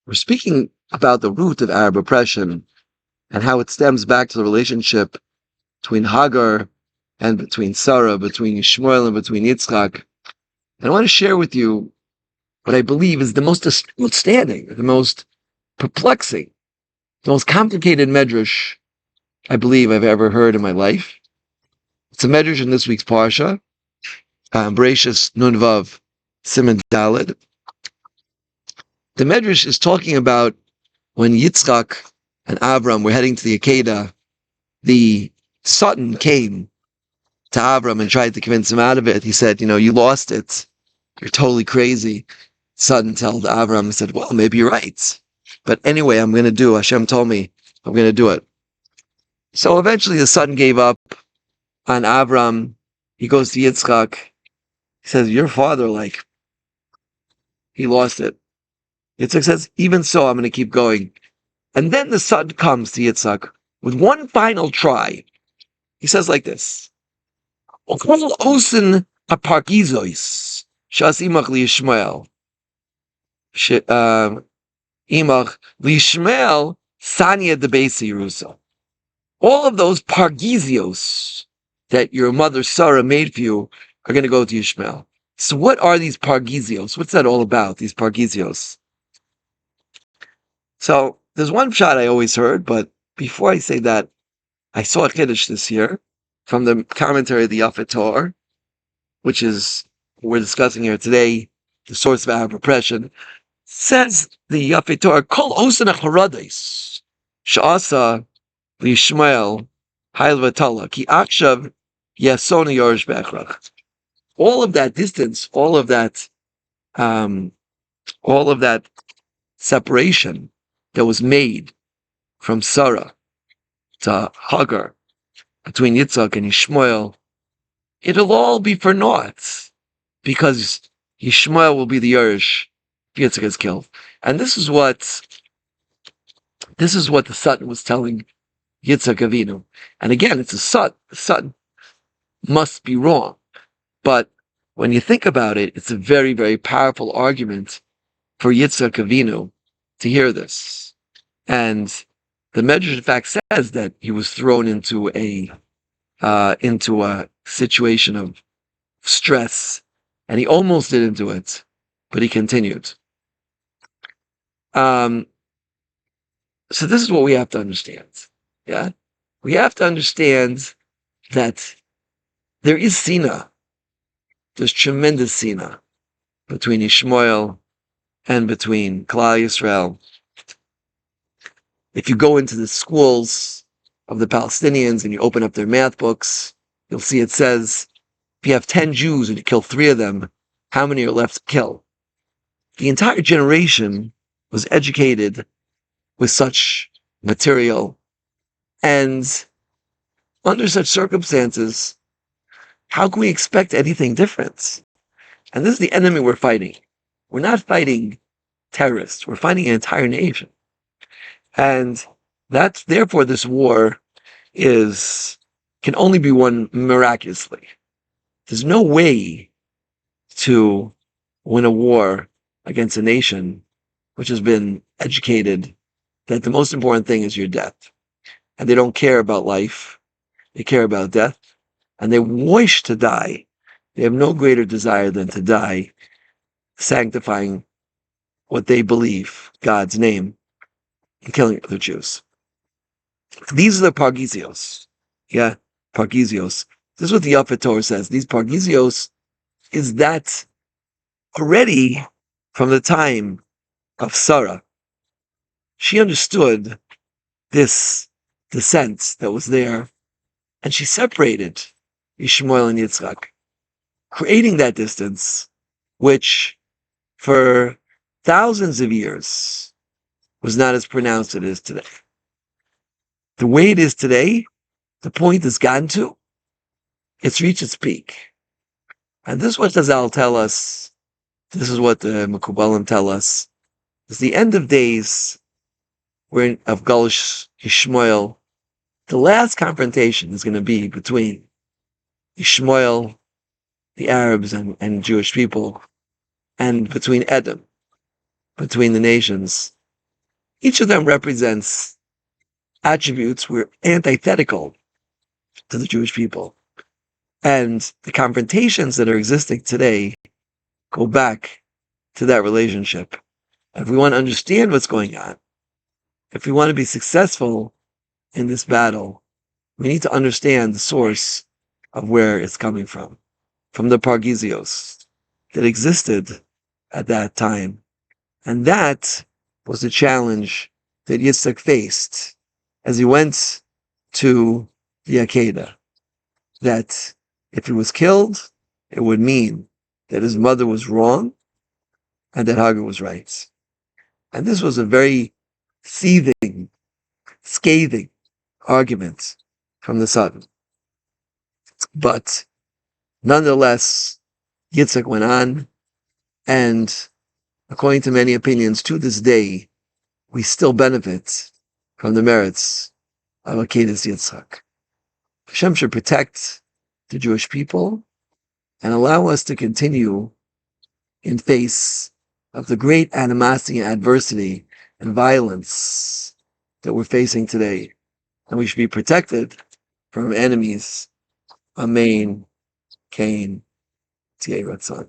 We're speaking about the root of Arab oppression and how it stems back to the relationship between Hagar and between Sarah, between Ishmael and between Yitzchak. And I want to share with you what I believe is the most outstanding, the most perplexing, the most complicated medrash I believe I've ever heard in my life. It's a medrash in this week's Parsha, Bereshis Nun Vav Siman Daled. The medrash is talking about when Yitzchak and Avram were heading to the Akedah. The Satan came to Avram and tried to convince him out of it. He said, you lost it. You're totally crazy. Satan told Avram, he said, well, maybe you're right. But anyway, I'm going to do. Hashem told me I'm going to do it. So eventually the Satan gave up on Avram. He goes to Yitzchak. He says, your father, he lost it. Yitzchak says, even so, I'm going to keep going. And then the Satan comes to Yitzchak with one final try. He says like this. Osin apargizois shas imach liyishmael. Imach liyishmael sanya de beis Yerusa. All of those pargizios that your mother Sarah made for you are going to go to Ishmael. So what are these pargizios? What's that all about, these pargizios? So there's one shot I always heard, but before I say that, I saw a Kiddush this year from the commentary of the Yafet Torah, which is what we're discussing here today, the source of Arab oppression. Says the Yafet Torah, Kol osan haradis sha'asa lishmael hayl v'tala ki akshav yasona yorish b'echrach. All of that distance, all of that separation that was made from Sarah to Hagar, between Yitzchak and Ishmael, it'll all be for naught, because Ishmael will be the Yerush if Yitzchak is killed. And this is what the Satan was telling Yitzchak Avinu. And again, it's a Satan. The Satan must be wrong. But when you think about it, it's a very, very powerful argument for Yitzchak Avinu to hear this. And the Medrash, in fact, says that he was thrown into a situation of stress, and he almost did into it, but he continued. So this is what we have to understand. Yeah, we have to understand that there is Sina. There's tremendous Sina between Ishmael and between Klal Yisrael. If you go into the schools of the Palestinians and you open up their math books, you'll see it says, if you have 10 Jews and you kill 3 of them, how many are left to kill? The entire generation was educated with such material, and under such circumstances, how can we expect anything different? And this is the enemy we're fighting. We're not fighting terrorists. We're fighting an entire nation. And therefore this war can only be won miraculously. There's no way to win a war against a nation which has been educated that the most important thing is your death. And they don't care about life. They care about death. And they wish to die. They have no greater desire than to die, sanctifying what they believe, God's name, and killing other Jews. These are the pargizios. Yeah, pargizios. This is what the Yafet Torah says. These pargizios is that already from the time of Sarah, she understood this descent that was there, and she separated Ishmael and Yitzchak, creating that distance, which for thousands of years was not as pronounced as it is today. The way it is today, the point has gotten to, it's reached its peak. And this is what Chazal tell us, this is what the Mekubalim tell us, is the end of days of Galish Ishmael. The last confrontation is going to be between Ishmael, the Arabs and Jewish people, and between Edom, between the nations, Each of them represents attributes were antithetical to the Jewish people. And the confrontations that are existing today go back to that relationship. And if we want to understand what's going on, if we want to be successful in this battle, we need to understand the source of where it's coming from the Pargesios that existed at that time. And that was the challenge that Yitzhak faced as he went to the Akedah, that if he was killed, it would mean that his mother was wrong and that Hagar was right. And this was a very seething, scathing argument from the son. But nonetheless, Yitzhak went on, and according to many opinions, to this day, we still benefit from the merits of Akedas Yitzhak. Hashem should protect the Jewish people and allow us to continue in face of the great animosity and adversity and violence that we're facing today. And we should be protected from enemies. Amen. Cain. T.A. Ratzon.